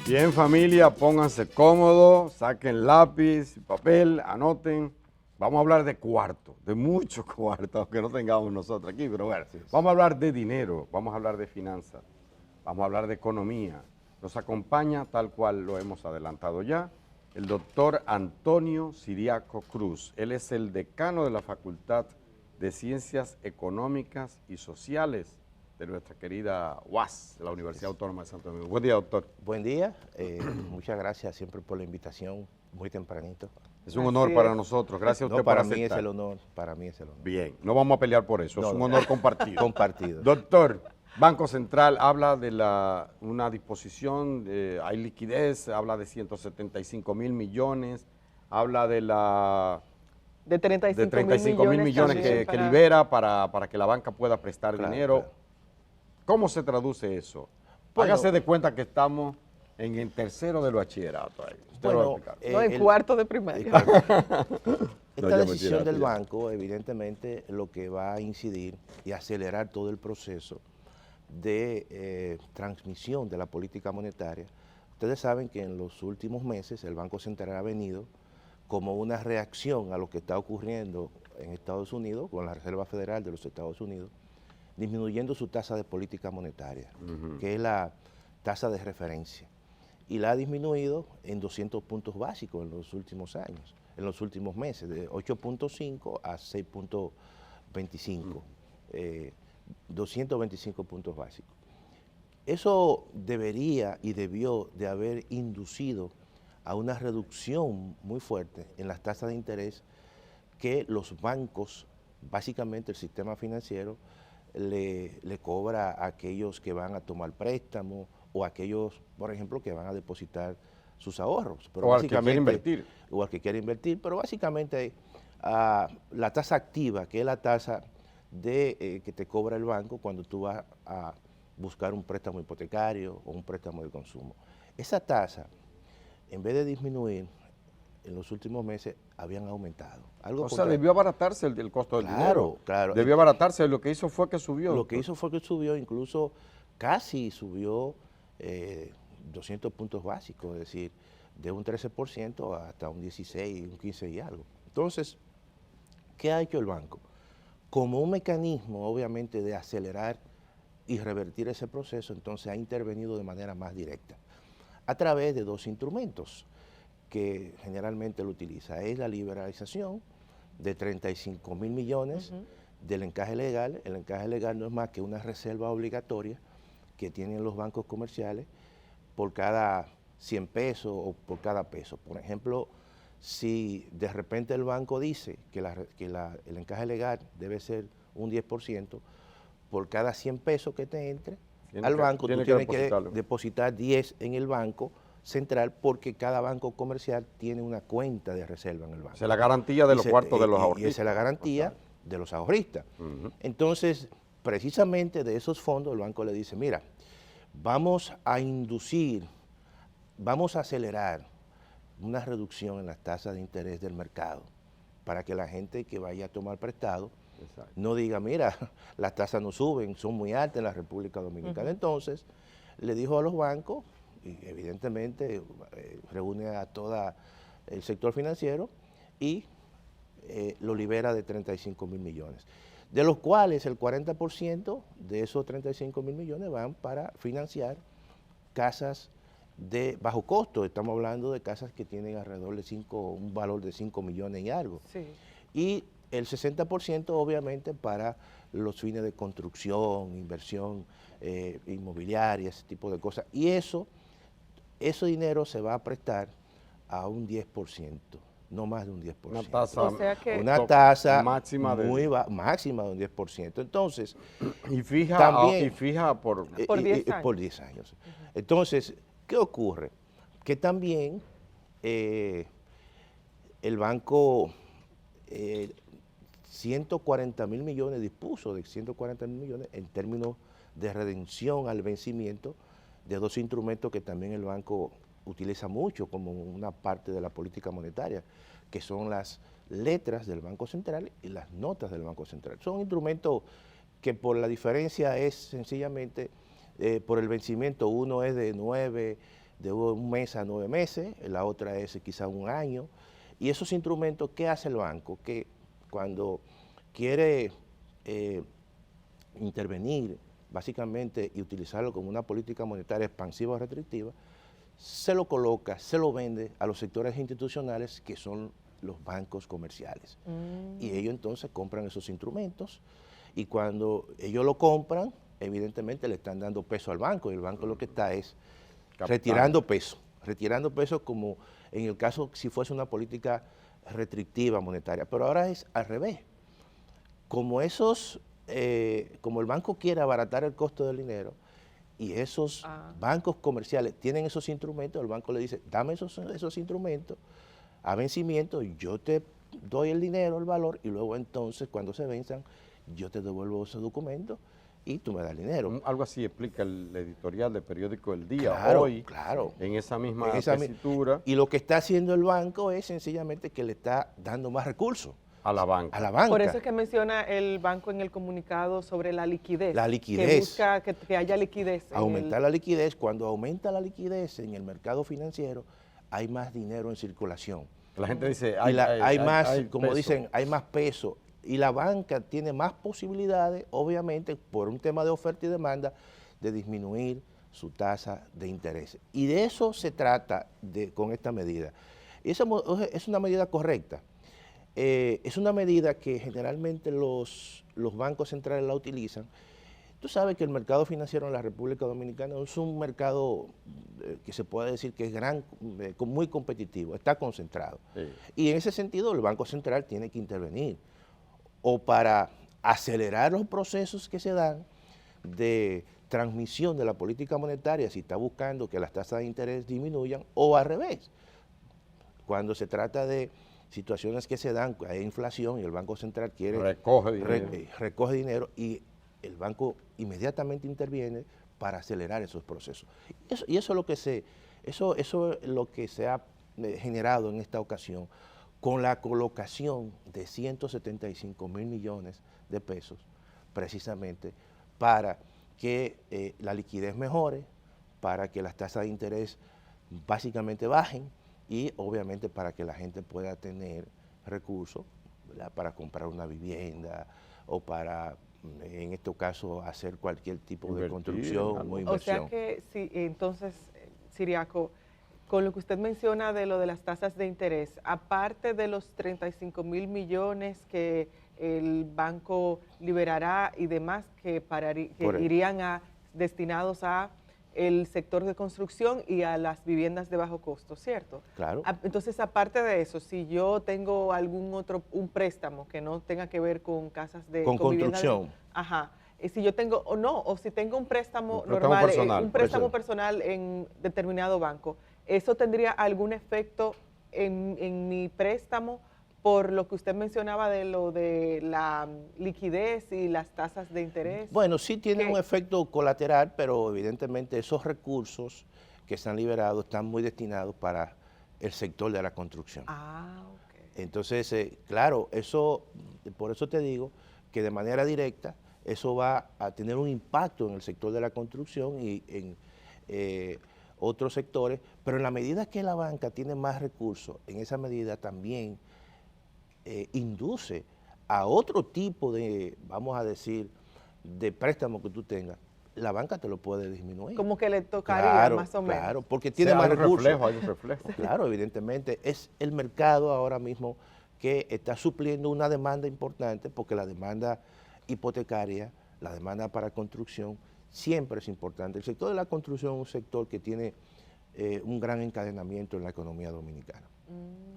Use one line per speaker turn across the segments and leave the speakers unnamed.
Bien, familia, pónganse cómodos, saquen lápiz, papel, anoten. Vamos a hablar de cuarto, de mucho cuarto, aunque no tengamos nosotros aquí, pero bueno, vamos a hablar de dinero, vamos a hablar de finanzas, vamos a hablar de economía. Nos acompaña, tal cual lo hemos adelantado ya, el doctor Antonio Siriaco Cruz. Él es el decano de la Facultad de Ciencias Económicas y Sociales de nuestra querida UAS, de la Universidad Autónoma de Santo Domingo. Buen día, doctor.
Buen día, muchas gracias siempre por la invitación, muy tempranito.
Es un honor para nosotros, gracias a usted
No,
por
para
aceptar.
mí es el honor, para mí es el honor.
Bien, no vamos a pelear por eso, es un honor compartido.
Compartido.
Doctor, Banco Central habla de una disposición, hay liquidez, habla de 175 mil millones, habla de
de
35 mil millones que libera para que la banca pueda prestar dinero.
Claro.
¿Cómo se traduce eso?
Bueno,
Hágase de cuenta que estamos en el tercero del bachillerato. Ahí. Usted lo va a explicar.
No, en cuarto de primaria.
Esta decisión del banco, evidentemente, lo que va a incidir y acelerar todo el proceso de transmisión de la política monetaria. Ustedes saben que en los últimos meses el Banco Central ha venido como una reacción a lo que está ocurriendo en Estados Unidos, con la Reserva Federal de los Estados Unidos, disminuyendo su tasa de política monetaria, que es la tasa de referencia. Y la ha disminuido en 200 puntos básicos en los últimos años, en los últimos meses, de 8.5 a 6.25, 225 puntos básicos. Eso debería y debió de haber inducido a una reducción muy fuerte en las tasas de interés que los bancos, básicamente el sistema financiero, le cobra a aquellos que van a tomar préstamos o a aquellos, por ejemplo, que van a depositar sus ahorros. Pero
o al que quiere invertir.
O al que quiere invertir, pero básicamente la tasa activa, que es la tasa que te cobra el banco cuando tú vas a buscar un préstamo hipotecario o un préstamo de consumo. Esa tasa, en vez de disminuir, en los últimos meses habían aumentado.
O sea, debió abaratarse el costo del dinero.
Claro.
Debió abaratarse, lo que hizo fue que subió.
Lo que hizo fue que subió, incluso casi subió 200 puntos básicos, es decir, de un 13% hasta un 16, un 15 y algo. Entonces, ¿qué ha hecho el banco? Como un mecanismo, obviamente, de acelerar y revertir ese proceso, entonces ha intervenido de manera más directa, a través de dos instrumentos que generalmente lo utiliza. Es la liberalización de 35 mil millones del encaje legal. El encaje legal no es más que una reserva obligatoria que tienen los bancos comerciales por cada 100 pesos o por cada peso. Por ejemplo, si de repente el banco dice que el encaje legal debe ser un 10%, por cada 100 pesos que te entre al banco, tú tienes que depositar 10 en el banco central, porque cada banco comercial tiene una cuenta de reserva en el banco.
Esa es la garantía de los cuartos de los ahorristas.
Y esa es la garantía de los ahorristas. Entonces, precisamente de esos fondos, el banco le dice, mira, vamos a inducir, vamos a acelerar una reducción en las tasas de interés del mercado para que la gente que vaya a tomar prestado no diga, mira, las tasas no suben, son muy altas en la República Dominicana. Entonces, le dijo a los bancos, y evidentemente reúne a todo el sector financiero y lo libera de 35 mil millones, de los cuales el 40% de esos 35 mil millones van para financiar casas de bajo costo. Estamos hablando de casas que tienen alrededor de un valor de 5 millones y algo. Sí. Y el 60% obviamente para los fines de construcción, inversión inmobiliaria, ese tipo de cosas. Y ese dinero se va a prestar a un 10%, no más de un 10%.
Una tasa
máxima de un 10%. Entonces,
y fija por
10 años. Entonces, ¿qué ocurre? Que también el banco 140 mil millones, dispuso de 140 mil millones en términos de redención al vencimiento de dos instrumentos que también el banco utiliza mucho como una parte de la política monetaria, que son las letras del Banco Central y las notas del Banco Central. Son instrumentos que por la diferencia es sencillamente por el vencimiento. Uno es de 9 de 1 mes a 9 meses, la otra es quizá 1 año. Y esos instrumentos, ¿qué hace el banco? Que cuando quiere intervenir básicamente y utilizarlo como una política monetaria expansiva o restrictiva, se lo coloca, se lo vende a los sectores institucionales que son los bancos comerciales. Y ellos entonces compran esos instrumentos y cuando ellos lo compran, evidentemente le están dando peso al banco y el banco lo que está es retirando peso como en el caso si fuese una política restrictiva monetaria, pero ahora es al revés. Como como el banco quiere abaratar el costo del dinero y esos bancos comerciales tienen esos instrumentos, el banco le dice, dame esos instrumentos a vencimiento, yo te doy el dinero, el valor, y luego entonces cuando se venzan, yo te devuelvo esos documentos y tú me das el dinero.
Algo así explica el editorial del periódico El Día
Claro,
hoy,
claro.
en esa misma
En esa
tesitura,
Y lo que está haciendo el banco es sencillamente que le está dando más recursos
a la banca.
a la banca.
Por eso es que menciona el banco en el comunicado sobre la liquidez.
La liquidez.
Que busca que haya liquidez.
Aumentar la liquidez. Cuando aumenta la liquidez en el mercado financiero, hay más dinero en circulación.
La gente dice,
Hay más, como
peso.
dicen, hay más peso. Y la banca tiene más posibilidades, obviamente, por un tema de oferta y demanda, de disminuir su tasa de interés. Y de eso se trata con esta medida. Y esa es una medida correcta. Es una medida que generalmente los bancos centrales la utilizan. Tú sabes que el mercado financiero en la República Dominicana es un mercado que se puede decir que es muy competitivo, está concentrado.
Sí.
Y en ese sentido el Banco Central tiene que intervenir o para acelerar los procesos que se dan de transmisión de la política monetaria, si está buscando que las tasas de interés disminuyan, o al revés. Cuando se trata de situaciones que se dan, hay inflación y el Banco Central quiere recoge dinero y el banco inmediatamente interviene para acelerar esos procesos. Y eso es lo que se ha generado en esta ocasión con la colocación de 175.000 millones de pesos precisamente para que la liquidez mejore, para que las tasas de interés básicamente bajen y obviamente para que la gente pueda tener recursos, ¿verdad?, para comprar una vivienda o para, en este caso, hacer cualquier tipo de construcción o inversión.
O sea que, sí, entonces, Ciriaco, con lo que usted menciona de lo de las tasas de interés, aparte de los 35.000 millones que el banco liberará y demás que irían destinados a el sector de construcción y a las viviendas de bajo costo, ¿cierto?
Claro.
Entonces, aparte de eso, si yo tengo un préstamo que no tenga que ver con casas de...
Con construcción.
Ajá. Si yo tengo, o si tengo un préstamo
normal, personal,
un préstamo personal en determinado banco, ¿eso tendría algún efecto en mi préstamo por lo que usted mencionaba de lo de la liquidez y las tasas de interés?
Bueno, sí tiene un efecto colateral, pero evidentemente esos recursos que están liberados están muy destinados para el sector de la construcción.
Ah, ok.
Entonces, claro, por eso te digo que de manera directa eso va a tener un impacto en el sector de la construcción y en otros sectores, pero en la medida que la banca tiene más recursos, en esa medida también induce a otro tipo de, vamos a decir, de préstamo que tú tengas, la banca te lo puede disminuir.
Como que le tocaría más o menos.
Claro, porque tiene más recursos.
Hay un reflejo.
Claro, evidentemente, es el mercado ahora mismo que está supliendo una demanda importante, porque la demanda hipotecaria, la demanda para construcción, siempre es importante. El sector de la construcción es un sector que tiene un gran encadenamiento en la economía dominicana.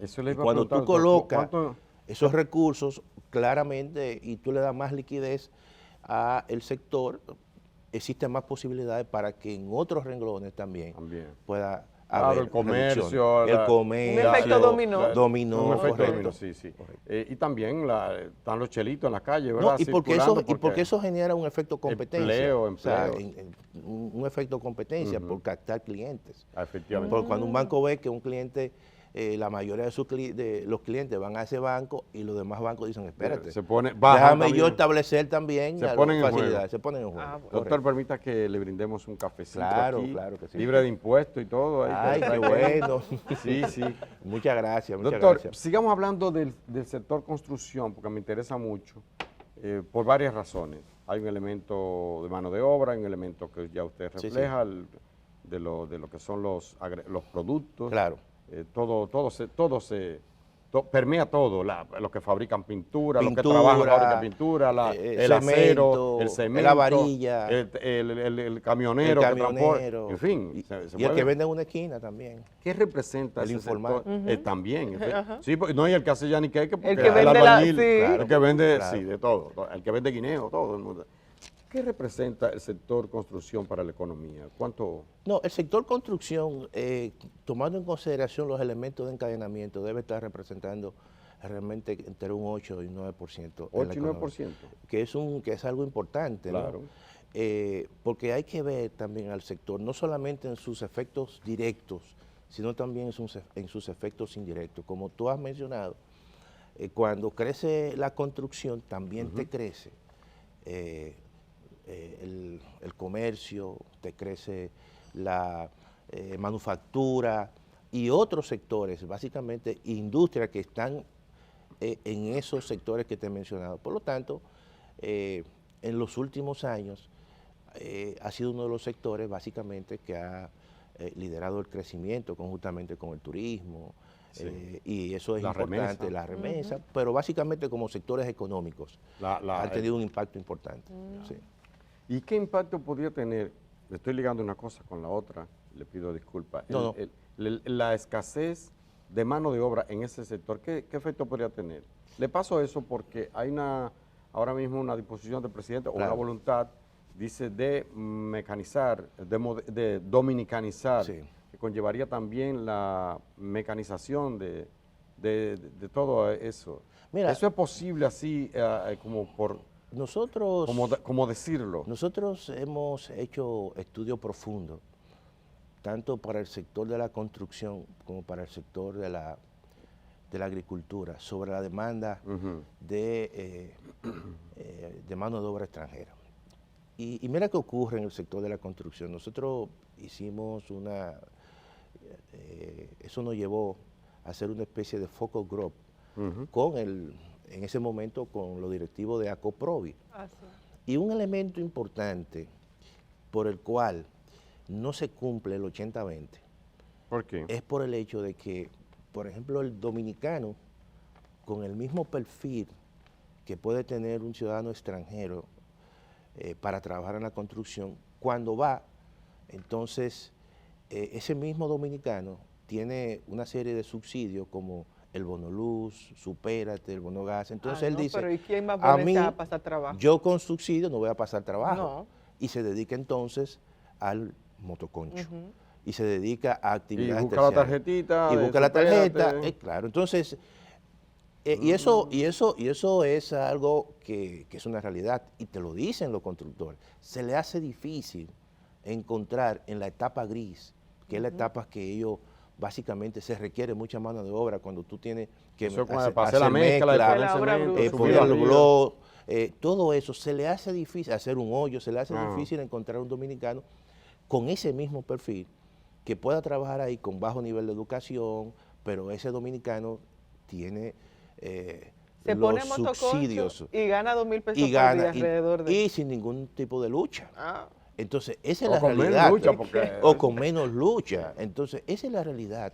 Eso le iba a
Cuando tú
preguntar,
colocas
¿cuánto?
Esos recursos claramente y tú le das más liquidez al sector, existen más posibilidades para que en otros renglones también pueda haber
el comercio,
un efecto dominó.
Un efecto
correcto.
dominó, sí. Y también están los chelitos en la calle,
No,
¿verdad?
porque eso genera un efecto competencia.
Empleo.
O sea, un efecto competencia por captar clientes.
Efectivamente.
Porque cuando un banco ve que un cliente la mayoría de los clientes van a ese banco y los demás bancos dicen, espérate,
Se pone, bajan
déjame
también.
yo establecer también
Se
las
ponen en
facilidades,
juego.
se ponen en juego.
Ah, bueno.
Doctor, permita que le brindemos un cafecito
Claro,
aquí,
claro que sí.
libre de impuestos y todo. ahí
Ay,
que
qué
trae.
bueno.
Sí, sí.
Muchas gracias, muchas
Doctor,
gracias.
sigamos hablando del sector construcción, porque me interesa mucho, por varias razones. Hay un elemento de mano de obra, hay un elemento que ya usted
Sí, sí.
refleja, de lo que son los productos.
Claro.
Permea todo, los que fabrican pintura, los que
Pintura,
trabajan en la fábrica de pintura, el
cemento,
acero, el cemento,
la varilla,
el camionero,
el
que transporta,
camionero,
en fin.
y el
mueve.
que vende en una esquina también.
¿Qué representa
El
ese
informal.
sector? También. Sí, no, y el que hace yaniqueque, porque
El que vende
albañil,
sí.
el que vende,
Claro.
sí, de todo, el que vende guineo, todo el mundo. ¿Qué representa el sector construcción para la economía? ¿Cuánto?
No, el sector construcción, tomando en consideración los elementos de encadenamiento, debe estar representando realmente entre un 8 y un 9%. en la
8 y
economía,
9%.
que es algo importante, ¿no?
Claro.
Porque hay que ver también al sector, no solamente en sus efectos directos, sino también en sus efectos indirectos. Como tú has mencionado, cuando crece la construcción, también te crece el comercio, te crece la manufactura y otros sectores, básicamente industria que están en esos sectores que te he mencionado. Por lo tanto, en los últimos años ha sido uno de los sectores básicamente que ha liderado el crecimiento conjuntamente con el turismo, y eso es
La
importante,
remesa.
la remesa, pero básicamente como sectores económicos han tenido un impacto importante. Sí.
¿Y qué impacto podría tener? Le estoy ligando una cosa con la otra, le pido disculpas.
No.
La escasez de mano de obra en ese sector, ¿qué efecto podría tener? Le paso eso porque hay ahora mismo una disposición del presidente o una
Claro.
voluntad, dice, de mecanizar, de dominicanizar,
Sí.
que conllevaría también la mecanización de todo eso.
Mira,
¿Eso es posible así,
nosotros
como decirlo?
Nosotros hemos hecho estudios profundos, tanto para el sector de la construcción como para el sector de la agricultura, sobre la demanda
Ujú.
de mano de obra extranjera. Y mira qué ocurre en el sector de la construcción. Nosotros hicimos eso nos llevó a hacer una especie de focus group
Ujú.
en ese momento con los directivos de ACOPROVI.
Así.
Y un elemento importante por el cual no se cumple el 80-20
¿Por qué?
es por el hecho de que, por ejemplo, el dominicano, con el mismo perfil que puede tener un ciudadano extranjero para trabajar en la construcción, cuando va, entonces ese mismo dominicano tiene una serie de subsidios como el bono luz, supérate, el bono gas. Entonces él
no,
dice,
pero ¿y quién va
a
a
mí,
ponerse a pasar trabajo?
yo con subsidio no voy a pasar trabajo.
No.
Y se dedica entonces al motoconcho.
Ujú.
Y se dedica a
Y
actividades
busca la
terciarias.
tarjetita.
Y
de
busca la tarjeta,
supérate.
claro. Entonces, y eso es algo que es una realidad, y te lo dicen los constructores. Se le hace difícil encontrar en la etapa gris, que es la etapa que ellos básicamente se requiere mucha mano de obra cuando tú tienes que
Eso para hacer la mezcla,
mezcla,
poner
la obra
cemento,
bruta.
subir
poner el
arriba.
blog, todo eso se le hace difícil, hacer un hoyo, se le hace
Ah.
difícil encontrar un dominicano con ese mismo perfil que pueda trabajar ahí con bajo nivel de educación, pero ese dominicano tiene
Se
los
pone motoconcho
subsidios
y gana 2,000 pesos
y
por
gana
día alrededor de...
y sin ningún tipo de lucha.
Ah,
Entonces, esa es
O
la
con menos
realidad.
lucha, porque-
O con menos lucha. Entonces, esa es la realidad.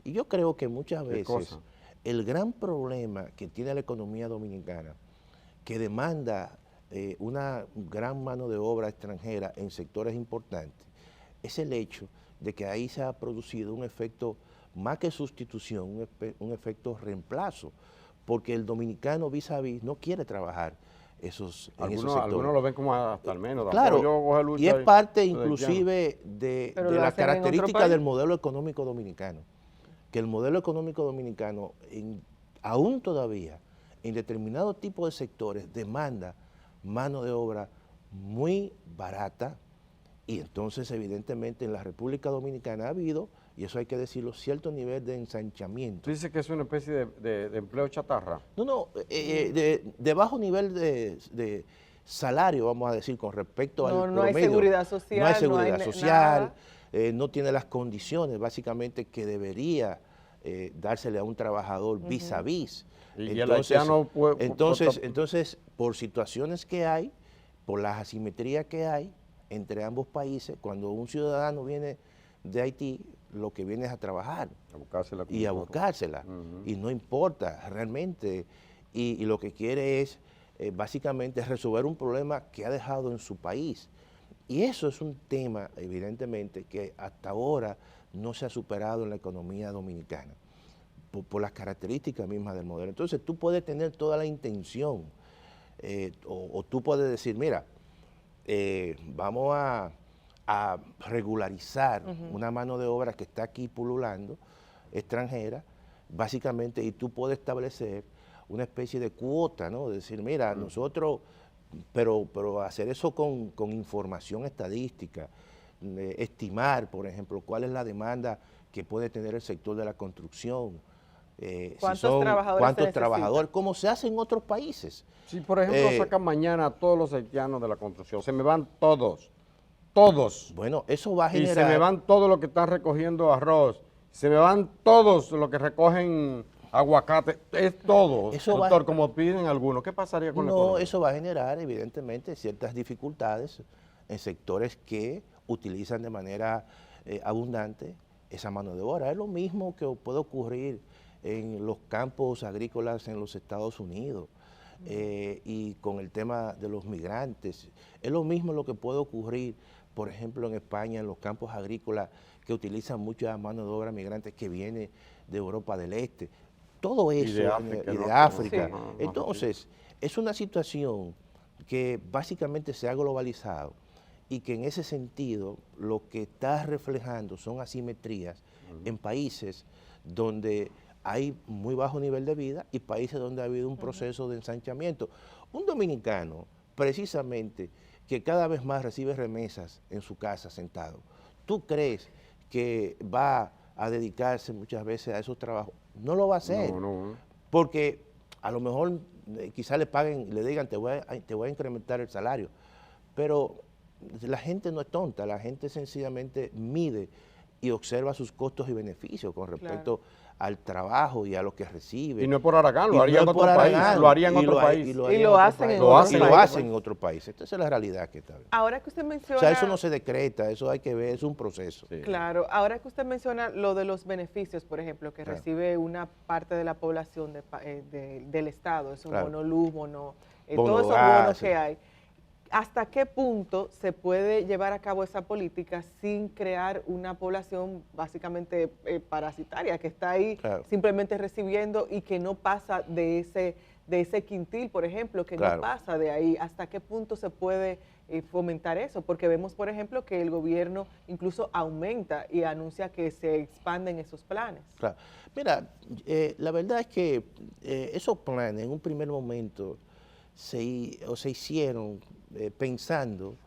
Y yo creo que muchas
¿Qué
veces
cosa?
el gran problema que tiene la economía dominicana, que demanda una gran mano de obra extranjera en sectores importantes, es el hecho de que ahí se ha producido un efecto, más que sustitución, un efecto reemplazo, porque el dominicano vis a vis no quiere trabajar en esos sectores.
Algunos lo ven como hasta al menos.
Claro,
yo cojo lucha
y es
ahí,
parte
desde que
inclusive
Pero
de
lo
la
hacen en otro
característica
país.
del modelo económico dominicano, que el modelo económico dominicano, aún todavía, en determinados tipos de sectores, demanda mano de obra muy barata, y entonces evidentemente en la República Dominicana ha habido y eso hay que decirlo, cierto nivel de ensanchamiento.
¿Tú dices que es una especie de empleo chatarra?
No, de bajo nivel de salario, vamos a decir, con respecto al
No hay
promedio.
seguridad social.
No hay seguridad social,
nada.
no tiene las condiciones básicamente que debería dársele a un trabajador vis a vis.
Y el haitiano
Entonces, por situaciones que hay, por las asimetrías que hay entre ambos países, cuando un ciudadano viene de Haití, lo que viene es a trabajar y a buscársela. Y no importa realmente. Y lo que quiere es básicamente resolver un problema que ha dejado en su país. Y eso es un tema, evidentemente, que hasta ahora no se ha superado en la economía dominicana, por las características mismas del modelo. Entonces tú puedes tener toda la intención, o tú puedes decir, mira, vamos a regularizar una mano de obra que está aquí pululando, extranjera, básicamente, y tú puedes establecer una especie de cuota, ¿no? Decir, mira, nosotros, pero hacer eso con información estadística, estimar, por ejemplo, cuál es la demanda que puede tener el sector de la construcción,
¿Cuántos
trabajadores, como se hace en otros países.
Si, por ejemplo, sacan mañana a todos los haitianos de la construcción, se me van todos.
Bueno, eso va a generar...
Y se me van todos los que están recogiendo arroz, se me van todos los que recogen aguacate, es todo,
Eso
doctor, como piden algunos. ¿Qué pasaría con la economía?
No, eso va a generar, evidentemente, ciertas dificultades en sectores que utilizan de manera abundante esa mano de obra. Es lo mismo que puede ocurrir en los campos agrícolas en los Estados Unidos y con el tema de los migrantes. Es lo mismo lo que puede ocurrir, por ejemplo, en España, en los campos agrícolas que utilizan mucha mano de obra migrante que viene de Europa del Este. Todo eso, y de África.
Sí.
Entonces, es una situación que básicamente se ha globalizado y que en ese sentido lo que está reflejando son asimetrías en países donde hay muy bajo nivel de vida y países donde ha habido un proceso de ensanchamiento. Un dominicano, precisamente, que cada vez más recibe remesas en su casa sentado, ¿tú crees que va a dedicarse muchas veces a esos trabajos? No lo va a hacer, porque a lo mejor quizás le paguen, le digan te voy a incrementar el salario, pero la gente no es tonta, la gente sencillamente mide y observa sus costos y beneficios con respecto al trabajo y a lo que recibe.
Y no es por Aragán, lo haría en otro país. Lo haría en otro país.
Y lo hacen en
otro país. Esta es la realidad que está bien.
Ahora que usted menciona...
O sea, eso no se decreta, eso hay que ver, es un proceso.
Sí.
Claro, ahora que usted menciona lo de los beneficios, por ejemplo, que recibe una parte de la población del Estado, esos bono luz, todos esos bonos que hay. ¿Hasta qué punto se puede llevar a cabo esa política sin crear una población básicamente parasitaria, que está ahí simplemente recibiendo y que no pasa de ese quintil, por ejemplo, que no pasa de ahí? ¿Hasta qué punto se puede fomentar eso? Porque vemos, por ejemplo, que el gobierno incluso aumenta y anuncia que se expanden esos planes.
Claro. Mira, la verdad es que esos planes en un primer momento se hicieron pensando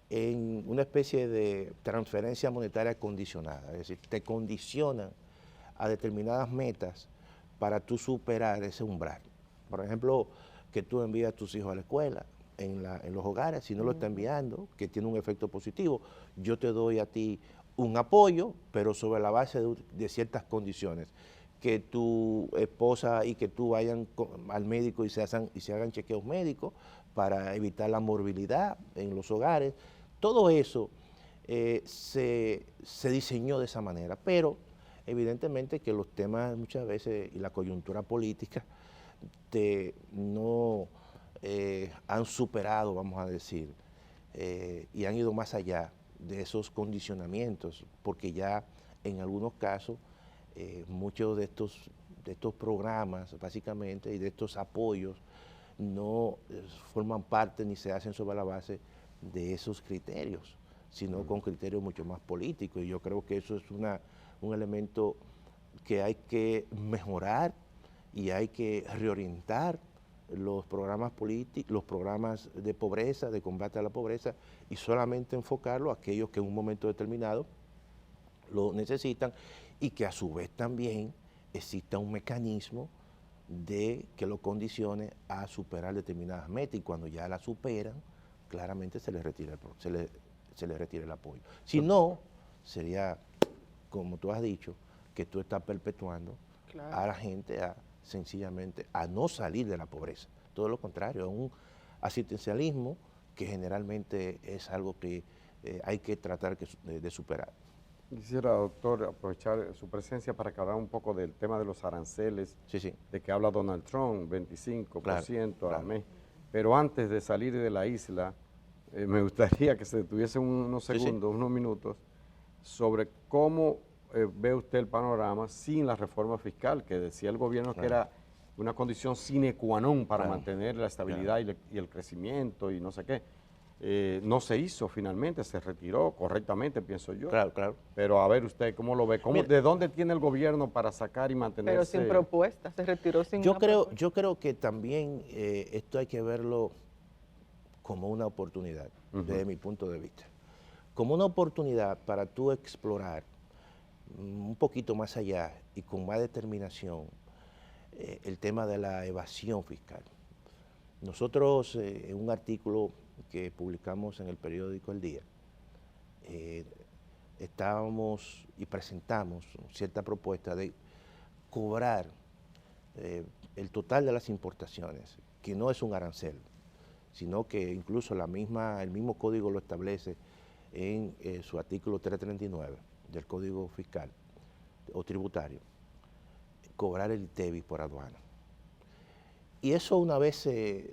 en una especie de transferencia monetaria condicionada, es decir, te condicionan a determinadas metas para tú superar ese umbral. Por ejemplo, que tú envías a tus hijos a la escuela, en los hogares, si no lo está enviando, que tiene un efecto positivo, yo te doy a ti un apoyo, pero sobre la base de ciertas condiciones. Que tu esposa y que tú vayan al médico y se hagan chequeos médicos para evitar la morbilidad en los hogares. Todo eso se diseñó de esa manera, pero evidentemente que los temas muchas veces y la coyuntura política no han superado, vamos a decir, y han ido más allá de esos condicionamientos, porque ya en algunos casos muchos de estos programas, básicamente, y de estos apoyos, no forman parte ni se hacen sobre la base de esos criterios, sino con criterios mucho más políticos. Y yo creo que eso es un elemento que hay que mejorar y hay que reorientar los programas políticos, los programas de pobreza, de combate a la pobreza, y solamente enfocarlo a aquellos que en un momento determinado lo necesitan, y que a su vez también exista un mecanismo de que lo condicione a superar determinadas metas, y cuando ya la superan, claramente se les retira el apoyo. Si no, sería, como tú has dicho, que tú estás perpetuando a la gente sencillamente a no salir de la pobreza. Todo lo contrario, es un asistencialismo que generalmente es algo que hay que tratar de superar.
Quisiera, doctor, aprovechar su presencia para que hablar un poco del tema de los aranceles,
Sí.
de que habla Donald Trump, 25%
Claro.
al mes. Pero antes de salir de la isla, me gustaría que se detuviesen unos segundos, unos minutos, sobre cómo ve usted el panorama sin la reforma fiscal, que decía el gobierno que era una condición sine qua non para mantener la estabilidad y el crecimiento y no sé qué. No se hizo finalmente, se retiró correctamente, pienso yo.
Claro.
Pero a ver usted, ¿cómo lo ve? ¿De dónde tiene el gobierno para sacar y mantenerse?
Pero sin propuesta, se retiró sin
propuesta. Yo creo que también esto hay que verlo como una oportunidad, desde mi punto de vista. Como una oportunidad para tú explorar un poquito más allá y con más determinación el tema de la evasión fiscal. Nosotros, en un artículo que publicamos en el periódico El Día, estábamos y presentamos cierta propuesta de cobrar el total de las importaciones, que no es un arancel, sino que incluso el mismo código lo establece en su artículo 339 del Código Fiscal o Tributario, cobrar el ITEVIS por aduana. Y eso una vez se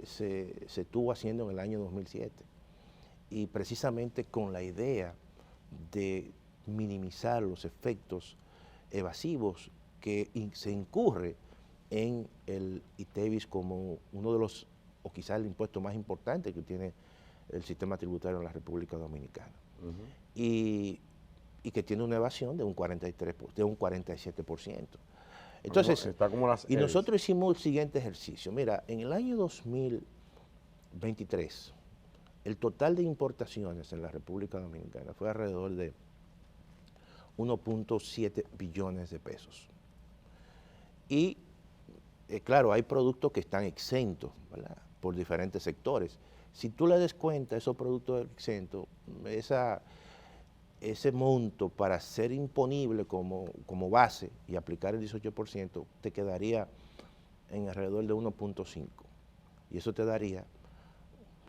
estuvo haciendo en el año 2007, y precisamente con la idea de minimizar los efectos evasivos que se incurre en el ITEVIS como uno de los, o quizás el impuesto más importante que tiene el sistema tributario en la República Dominicana. Y que tiene una evasión de un 47%. Entonces, y nosotros hicimos el siguiente ejercicio. Mira, en el año 2023, el total de importaciones en la República Dominicana fue alrededor de 1.7 billones de pesos. Y, claro, hay productos que están exentos, ¿verdad?, por diferentes sectores. Si tú le des cuenta a esos productos exentos, ese monto para ser imponible como base y aplicar el 18%, te quedaría en alrededor de 1.5. Y eso te daría,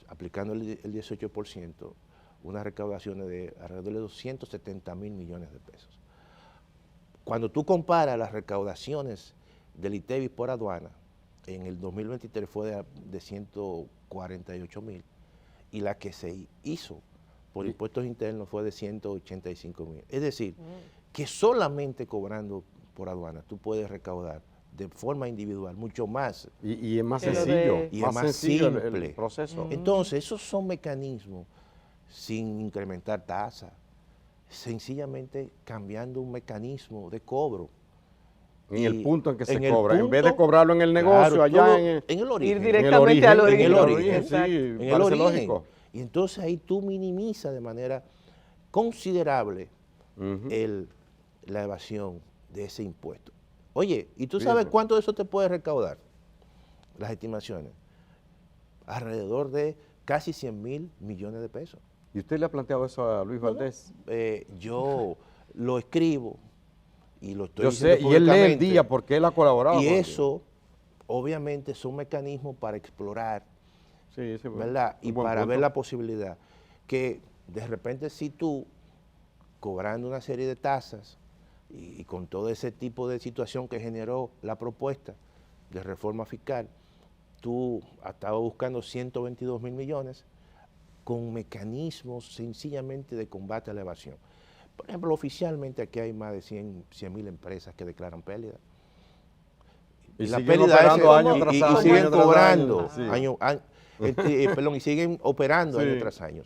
aplicando el 18%, unas recaudaciones de alrededor de 270.000 millones de pesos. Cuando tú comparas las recaudaciones del ITEVIS por aduana, en el 2023 fue de 148.000, y la que se hizo por impuestos internos fue de 185.000. Es decir, que solamente cobrando por aduana tú puedes recaudar de forma individual mucho más.
Y es más sencillo.
Y es más simple
el proceso.
Entonces, esos son mecanismos sin incrementar tasas, sencillamente cambiando un mecanismo de cobro.
En el punto en que se cobra, en vez de cobrarlo en el negocio,
claro,
allá
en el origen.
Ir directamente al origen.
En el origen,
sí,
en el origen. Lógico. Y entonces ahí tú minimizas de manera considerable la evasión de ese impuesto. Oye, ¿y tú sabes cuánto de eso te puede recaudar? Las estimaciones. Alrededor de casi 100.000 millones de pesos.
¿Y usted le ha planteado eso a Luis Valdés?
Yo lo escribo y lo estoy
Yo sé, y él lee El Día porque él ha colaborado.
Y eso, obviamente, son mecanismos para explorar, ¿verdad? Y para ver la posibilidad que de repente si tú, cobrando una serie de tasas y con todo ese tipo de situación que generó la propuesta de reforma fiscal, tú estabas buscando 122.000 millones con mecanismos sencillamente de combate a la evasión. Por ejemplo, oficialmente aquí hay más de 100.000 empresas que declaran pérdida.
Y la pérdida año tras año.
Y siguen cobrando y siguen operando año tras año.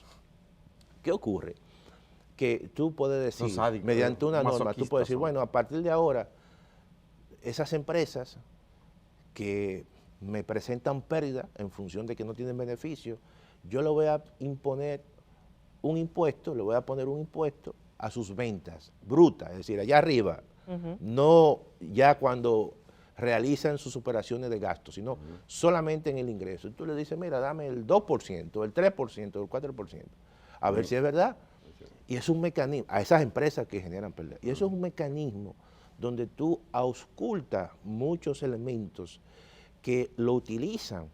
¿Qué ocurre? Que tú puedes decir, mediante una norma, tú puedes decir, bueno, a partir de ahora, esas empresas que me presentan pérdida en función de que no tienen beneficio, yo le voy a imponer un impuesto, le voy a poner un impuesto a sus ventas brutas, es decir, allá arriba, no ya cuando realizan sus operaciones de gasto, sino solamente en el ingreso. Y tú le dices, mira, dame el 2%, el 3%, el 4%, a ver si es verdad. Y es un mecanismo, a esas empresas que generan pérdidas, y eso es un mecanismo donde tú auscultas muchos elementos que lo utilizan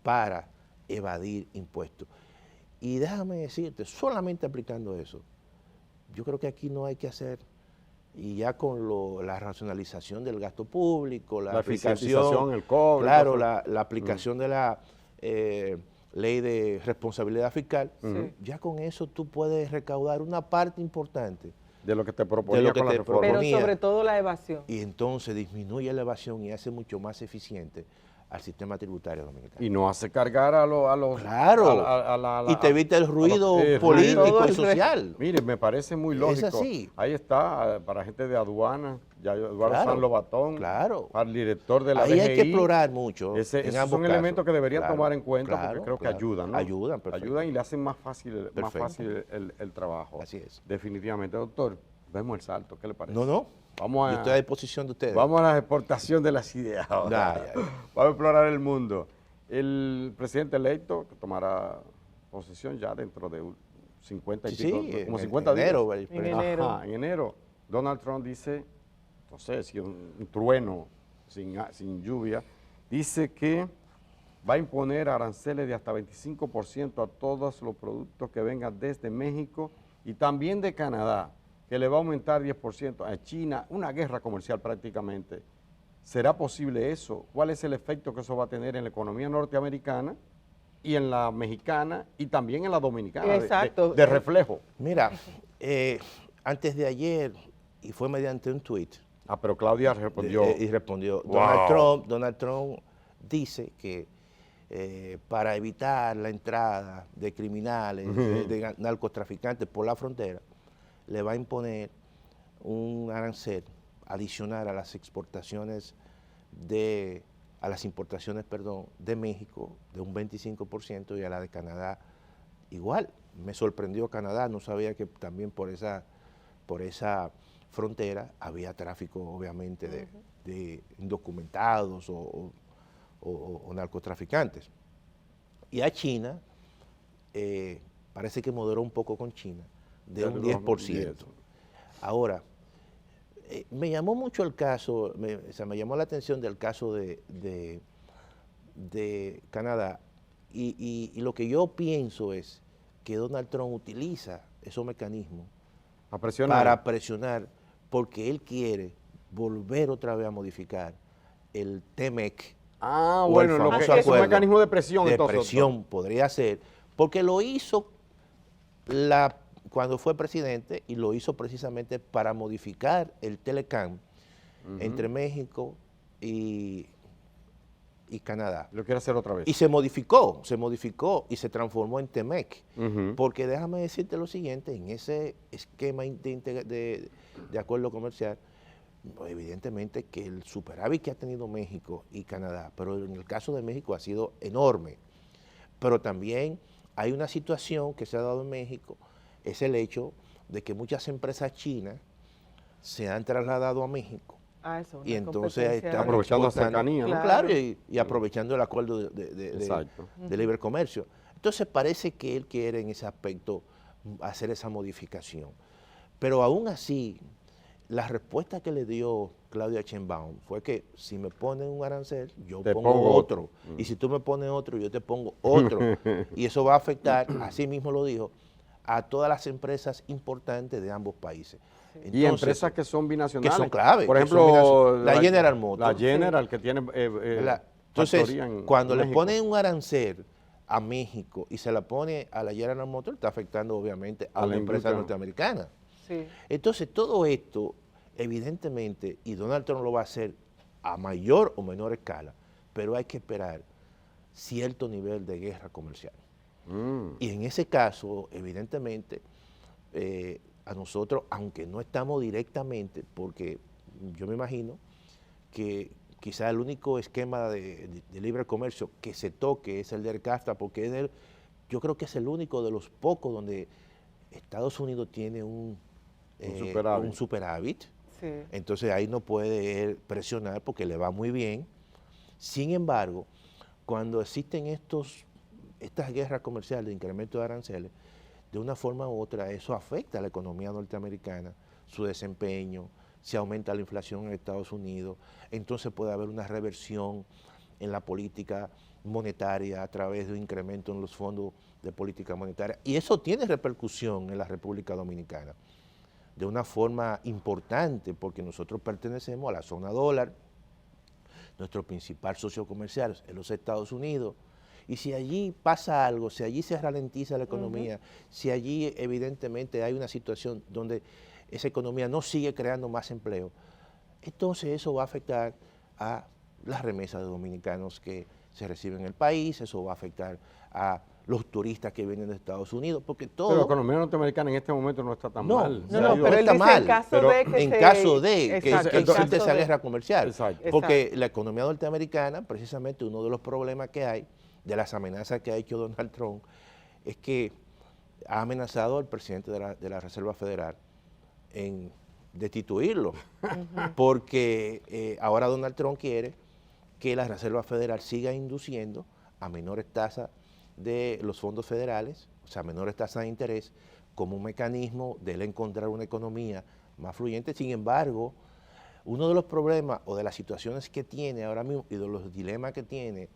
para evadir impuestos. Y déjame decirte, solamente aplicando eso, yo creo que aquí no hay que hacer, y ya con la racionalización del gasto público, la
eficientización, el cobro.
claro, la aplicación de la ley de responsabilidad fiscal, ya con eso tú puedes recaudar una parte importante
de lo que te proponía
de lo que
con la
te
reforma.
Pero
proponía.
sobre todo la evasión.
Y entonces disminuye la evasión y hace mucho más eficiente al sistema tributario dominicano.
Y no hace cargar a los...
Claro, y te evita el ruido político
todo
y
el
social.
Mire, me parece muy lógico.
Es así.
Ahí está, para gente de aduana, ya Eduardo
Claro,
San Lobatón,
claro.
para el director de la
Ahí
DGI.
hay que explorar mucho.
Esos
en
son
ambos
elementos
casos.
que deberían
Claro,
tomar en cuenta
claro,
porque creo que
claro.
ayudan, ¿no?
Ayudan, perfecto.
Ayudan y le hacen más fácil
Perfecto.
el trabajo.
Así es.
Definitivamente. Doctor, vemos el salto, ¿qué le parece?
No.
Vamos
Yo
a,
estoy a disposición de ustedes.
Vamos a la exportación de las ideas ahora.
Ya.
Vamos a explorar el mundo. El presidente electo, que tomará posesión ya dentro de 50 y pico, como 50 días.
En enero.
Ajá, en enero. Donald Trump dice, no sé si un trueno sin lluvia, dice que va a imponer aranceles de hasta 25% a todos los productos que vengan desde México y también de Canadá, que le va a aumentar 10% a China, una guerra comercial prácticamente. ¿Será posible eso? ¿Cuál es el efecto que eso va a tener en la economía norteamericana y en la mexicana y también en la dominicana?
Exacto.
De reflejo.
Mira, antes de ayer, y fue mediante un tuit.
Ah, pero Claudia respondió.
Y respondió.
Wow.
Donald Trump dice que para evitar la entrada de criminales, de narcotraficantes por la frontera, le va a imponer un arancel adicional a las exportaciones a las importaciones, de México de un 25% y a la de Canadá igual. Me sorprendió Canadá, no sabía que también por esa frontera había tráfico, obviamente, de indocumentados o narcotraficantes. Y a China, parece que moderó un poco con China, de un 10%. Ahora, me llamó mucho el caso, me llamó la atención del caso de Canadá y lo que yo pienso es que Donald Trump utiliza esos mecanismos para presionar porque él quiere volver otra vez a modificar el TMEC.
Ah, bueno, lo que es un mecanismo de presión.
De
entonces,
presión podría ser, porque lo hizo cuando fue presidente y lo hizo precisamente para modificar el Telecam entre México y Canadá.
Lo quiere hacer otra vez.
Y se modificó y se transformó en TEMEC. Porque déjame decirte lo siguiente, en ese esquema de acuerdo comercial, evidentemente que el superávit que ha tenido México y Canadá, pero en el caso de México ha sido enorme. Pero también hay una situación que se ha dado en México, es el hecho de que muchas empresas chinas se han trasladado a México.
Eso,
y entonces están
aprovechando la cercanía, ¿no?
Claro, y aprovechando el acuerdo de libre comercio. Entonces parece que él quiere en ese aspecto hacer esa modificación. Pero aún así, la respuesta que le dio Claudia Sheinbaum fue que si me ponen un arancel, yo pongo otro. Y si tú me pones otro, yo te pongo otro. Y eso va a afectar, así mismo lo dijo, a todas las empresas importantes de ambos países. Entonces,
y empresas que son binacionales.
Que son clave.
Por ejemplo,
la General Motors.
La General, que tiene
entonces, cuando le ponen un arancel a México y se la pone a la General Motors, está afectando obviamente a la empresa norteamericana.
Sí.
Entonces, todo esto, evidentemente, y Donald Trump lo va a hacer a mayor o menor escala, pero hay que esperar cierto nivel de guerra comercial. Y en ese caso, evidentemente, a nosotros, aunque no estamos directamente, porque yo me imagino que quizá el único esquema de libre comercio que se toque es el del CAFTA, porque yo creo que es el único de los pocos donde Estados Unidos tiene un un superávit.
Sí.
Entonces ahí no puede él presionar porque le va muy bien. Sin embargo, cuando existen estas guerras comerciales de incremento de aranceles, de una forma u otra eso afecta a la economía norteamericana, su desempeño, se aumenta la inflación en Estados Unidos, entonces puede haber una reversión en la política monetaria a través de un incremento en los fondos de política monetaria. Y eso tiene repercusión en la República Dominicana de una forma importante porque nosotros pertenecemos a la zona dólar, nuestro principal socio comercial es los Estados Unidos, y si allí pasa algo, si allí se ralentiza la economía, si allí evidentemente hay una situación donde esa economía no sigue creando más empleo, entonces eso va a afectar a las remesas de dominicanos que se reciben en el país, eso va a afectar a los turistas que vienen de Estados Unidos, porque todo...
Pero la economía norteamericana en este momento no está tan mal.
No, pero él dice en caso de que
en caso de que
exacto,
existe esa guerra comercial.
Exacto.
Porque la economía norteamericana, precisamente uno de los problemas que hay, de las amenazas que ha hecho Donald Trump, es que ha amenazado al presidente de la Reserva Federal en destituirlo, porque ahora Donald Trump quiere que la Reserva Federal siga induciendo a menores tasas de los fondos federales, o sea, menores tasas de interés, como un mecanismo de él encontrar una economía más fluyente. Sin embargo, uno de los problemas o de las situaciones que tiene ahora mismo y de los dilemas que tiene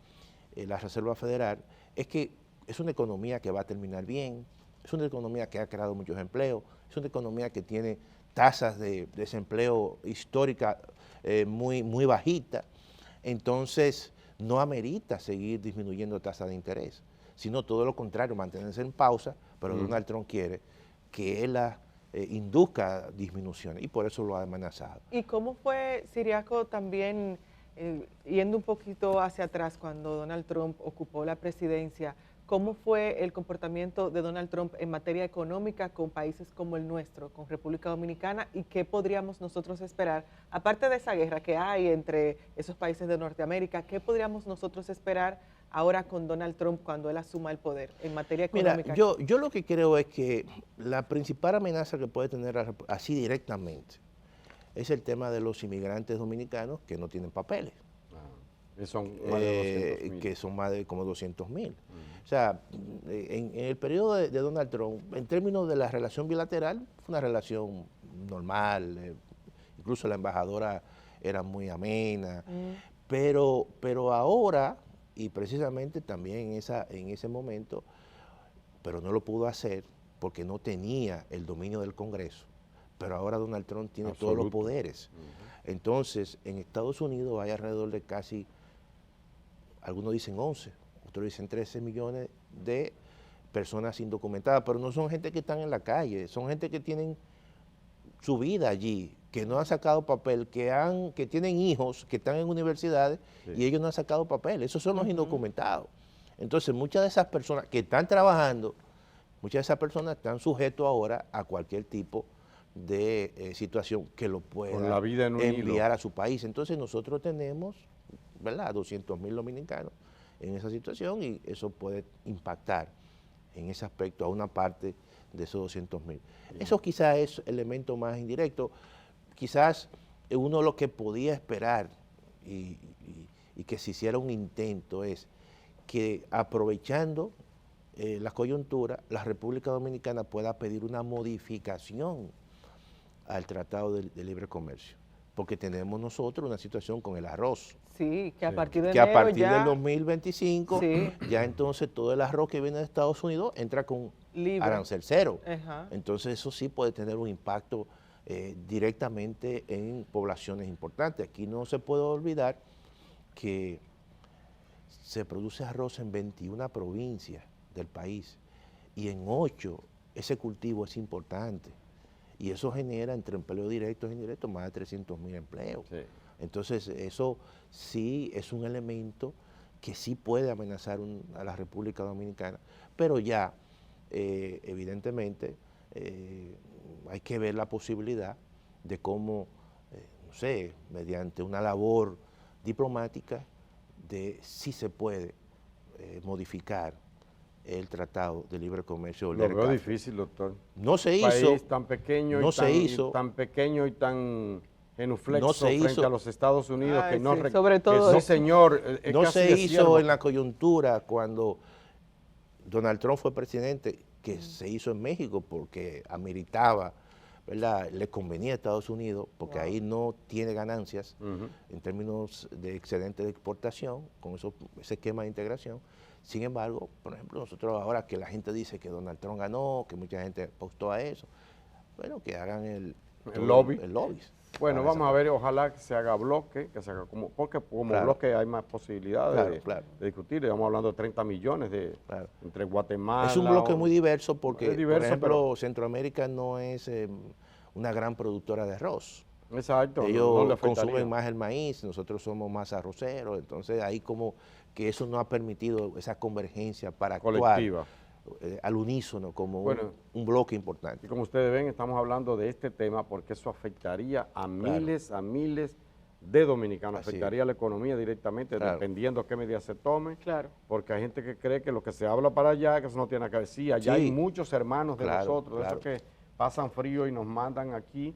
la Reserva Federal es que es una economía que va a terminar bien, es una economía que ha creado muchos empleos, es una economía que tiene tasas de desempleo histórica muy bajitas, entonces no amerita seguir disminuyendo tasas de interés, sino todo lo contrario, mantenerse en pausa, pero Donald Trump quiere que él la induzca disminuciones y por eso lo ha amenazado.
¿Y cómo fue, Ciriaco, también yendo un poquito hacia atrás cuando Donald Trump ocupó la presidencia? ¿Cómo fue el comportamiento de Donald Trump en materia económica con países como el nuestro, con República Dominicana? ¿Y qué podríamos nosotros esperar? Aparte de esa guerra que hay entre esos países de Norteamérica, ¿qué podríamos nosotros esperar ahora con Donald Trump cuando él asuma el poder en materia económica?
Mira, yo lo que creo es que la principal amenaza que puede tener así directamente es el tema de los inmigrantes dominicanos que no tienen papeles.
Que son más de 200.000.
Que son más de como 200.000. O sea, en el periodo de Donald Trump, en términos de la relación bilateral, fue una relación normal, incluso la embajadora era muy amena, pero ahora, y precisamente también en ese momento, pero no lo pudo hacer porque no tenía el dominio del Congreso, pero ahora Donald Trump tiene todos los poderes. Entonces, en Estados Unidos hay alrededor de casi, algunos dicen 11, otros dicen 13 millones de personas indocumentadas, pero no son gente que están en la calle, son gente que tienen su vida allí, que no han sacado papel, que tienen hijos, que están en universidades y ellos no han sacado papel. Esos son los indocumentados. Entonces, muchas de esas personas que están trabajando, muchas de esas personas están sujetos ahora a cualquier tipo de situación que lo pueda enviar a su país. Entonces, nosotros tenemos, ¿verdad?, 200.000 dominicanos en esa situación y eso puede impactar en ese aspecto a una parte de esos 200.000. Eso quizás es el elemento más indirecto. Quizás uno lo que podía esperar y que se hiciera un intento es que aprovechando la coyuntura, la República Dominicana pueda pedir una modificación al Tratado de Libre Comercio, porque tenemos nosotros una situación con el arroz.
Sí, que a partir de
a partir
ya,
del 2025, ya entonces todo el arroz que viene de Estados Unidos entra con arancel cero. Entonces eso sí puede tener un impacto directamente en poblaciones importantes. Aquí no se puede olvidar que se produce arroz en 21 provincias del país y en 8 ese cultivo es importante. Y eso genera entre empleos directos e indirectos más de 300.000 empleos. Sí. Entonces eso sí es un elemento que sí puede amenazar a la República Dominicana, pero ya evidentemente hay que ver la posibilidad de cómo, no sé, mediante una labor diplomática, de si se puede modificar el Tratado de Libre Comercio.
Lo veo difícil, doctor.
No se
Un
hizo.
país tan pequeño,
No
y tan,
se hizo.
tan pequeño y tan genuflexo
No se
frente
hizo.
a los Estados Unidos,
Ay,
que no...
sí, sobre todo
sí,
eso.
señor.
No
casi
se
de
hizo
siervo.
en la coyuntura cuando Donald Trump fue presidente, que se hizo en México porque ameritaba, ¿verdad? Le convenía a Estados Unidos porque ahí no tiene ganancias
Ujú.
en términos de excedente de exportación con ese esquema de integración. Sin embargo, por ejemplo, nosotros ahora que la gente dice que Donald Trump ganó, que mucha gente apostó a eso, bueno, que hagan todo
lobby.
el lobby.
Bueno,
para
vamos
esa
a ver, ojalá que se haga bloque, que se haga porque como
Claro.
bloque hay más posibilidades
Claro, claro.
de discutir. Estamos hablando de 30 millones
Claro.
entre Guatemala.
Es un bloque muy diverso porque,
Es diverso,
por ejemplo,
pero-
Centroamérica no es una gran productora de arroz.
Exacto. no le
Ellos
afectaría.
consumen más el maíz, nosotros somos más arroceros, entonces ahí como que eso no ha permitido esa convergencia para
Colectiva.
actuar al unísono como
Bueno.
un bloque importante.
Y como ustedes ven, estamos hablando de este tema porque eso afectaría a miles de dominicanos,
Así
afectaría a la economía directamente,
Claro.
dependiendo qué medidas se tomen.
Claro.
Porque hay gente que cree que lo que se habla para allá, que eso no tiene nada que ver. Sí, allá
Sí.
hay muchos hermanos de
Claro,
nosotros,
claro.
esos que pasan frío y nos mandan aquí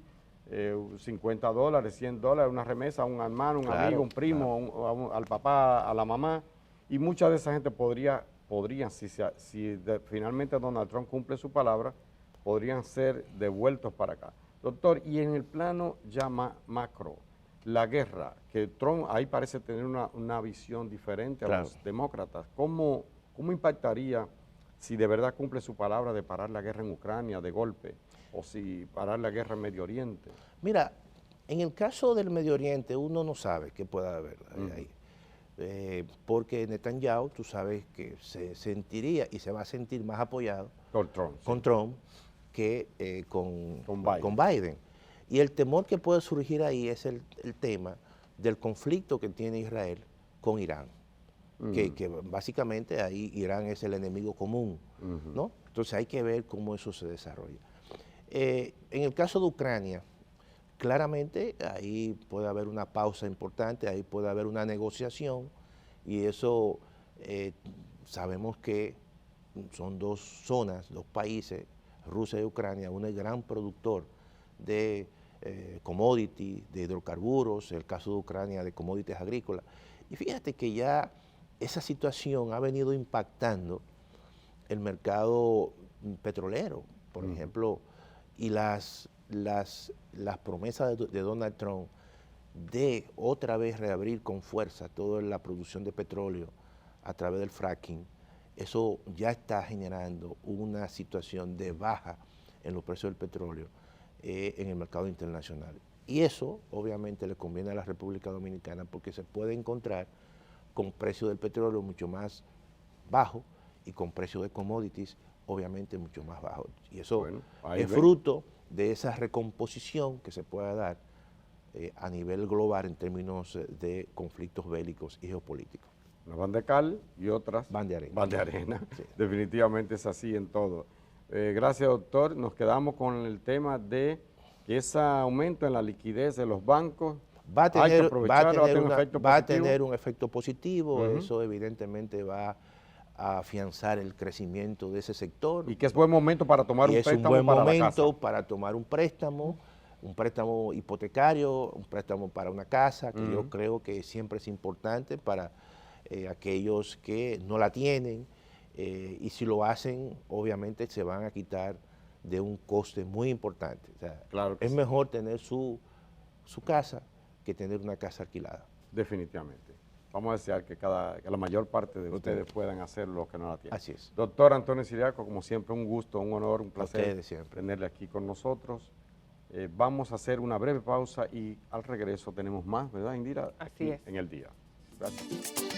$50, $100, una remesa a un hermano, un
Claro,
amigo, un primo, al papá, a la mamá. Y mucha de esa gente podrían, si finalmente Donald Trump cumple su palabra, podrían ser devueltos para acá. Doctor, y en el plano ya macro, la guerra, que Trump ahí parece tener una visión diferente a
Claro.
los demócratas, ¿cómo impactaría si de verdad cumple su palabra de parar la guerra en Ucrania de golpe o si parar la guerra en Medio Oriente?
Mira, en el caso del Medio Oriente uno no sabe qué pueda haber ahí. Porque Netanyahu, tú sabes que se sentiría y se va a sentir más apoyado
Con Trump. sí.
con Trump que con
Con Biden.
Biden. Y el temor que puede surgir ahí es el tema del conflicto que tiene Israel con Irán, que básicamente ahí Irán es el enemigo común, ¿no? Entonces hay que ver cómo eso se desarrolla. En el caso de Ucrania, claramente ahí puede haber una pausa importante, ahí puede haber una negociación y eso sabemos que son dos zonas, dos países, Rusia y Ucrania, un gran productor de commodity, de hidrocarburos, el caso de Ucrania de commodities agrícolas. Y fíjate que ya esa situación ha venido impactando el mercado petrolero, por ejemplo, y las promesas de Donald Trump de otra vez reabrir con fuerza toda la producción de petróleo a través del fracking, eso ya está generando una situación de baja en los precios del petróleo en el mercado internacional. Y eso obviamente le conviene a la República Dominicana porque se puede encontrar con precios del petróleo mucho más bajos y con precios de commodities obviamente mucho más bajos. Y eso es fruto de esa recomposición que se pueda dar a nivel global en términos de conflictos bélicos y geopolíticos.
Unas van de cal y otras
Van de arena.
Van de arena.
Sí.
Definitivamente es así en todo. Gracias, doctor. Nos quedamos con el tema de que ese aumento en la liquidez de los bancos
va a tener,
va
tener un efecto positivo. Eso evidentemente va a afianzar el crecimiento de ese sector.
Y que es buen momento para tomar un préstamo.
Es un buen
para
momento para tomar un préstamo hipotecario, un préstamo para una casa, que yo creo que siempre es importante para aquellos que no la tienen, y si lo hacen, obviamente se van a quitar de un coste muy importante. O sea,
claro que
es mejor tener su casa que tener una casa alquilada.
Definitivamente. Vamos a desear que la mayor parte de ustedes puedan hacer lo que no la tienen.
Así es.
Doctor Antonio Siriaco, como siempre, un gusto, un honor, un placer
siempre
tenerle aquí con nosotros. Vamos a hacer una breve pausa y al regreso tenemos más, ¿verdad, Indira?
Así es.
En el día. Gracias.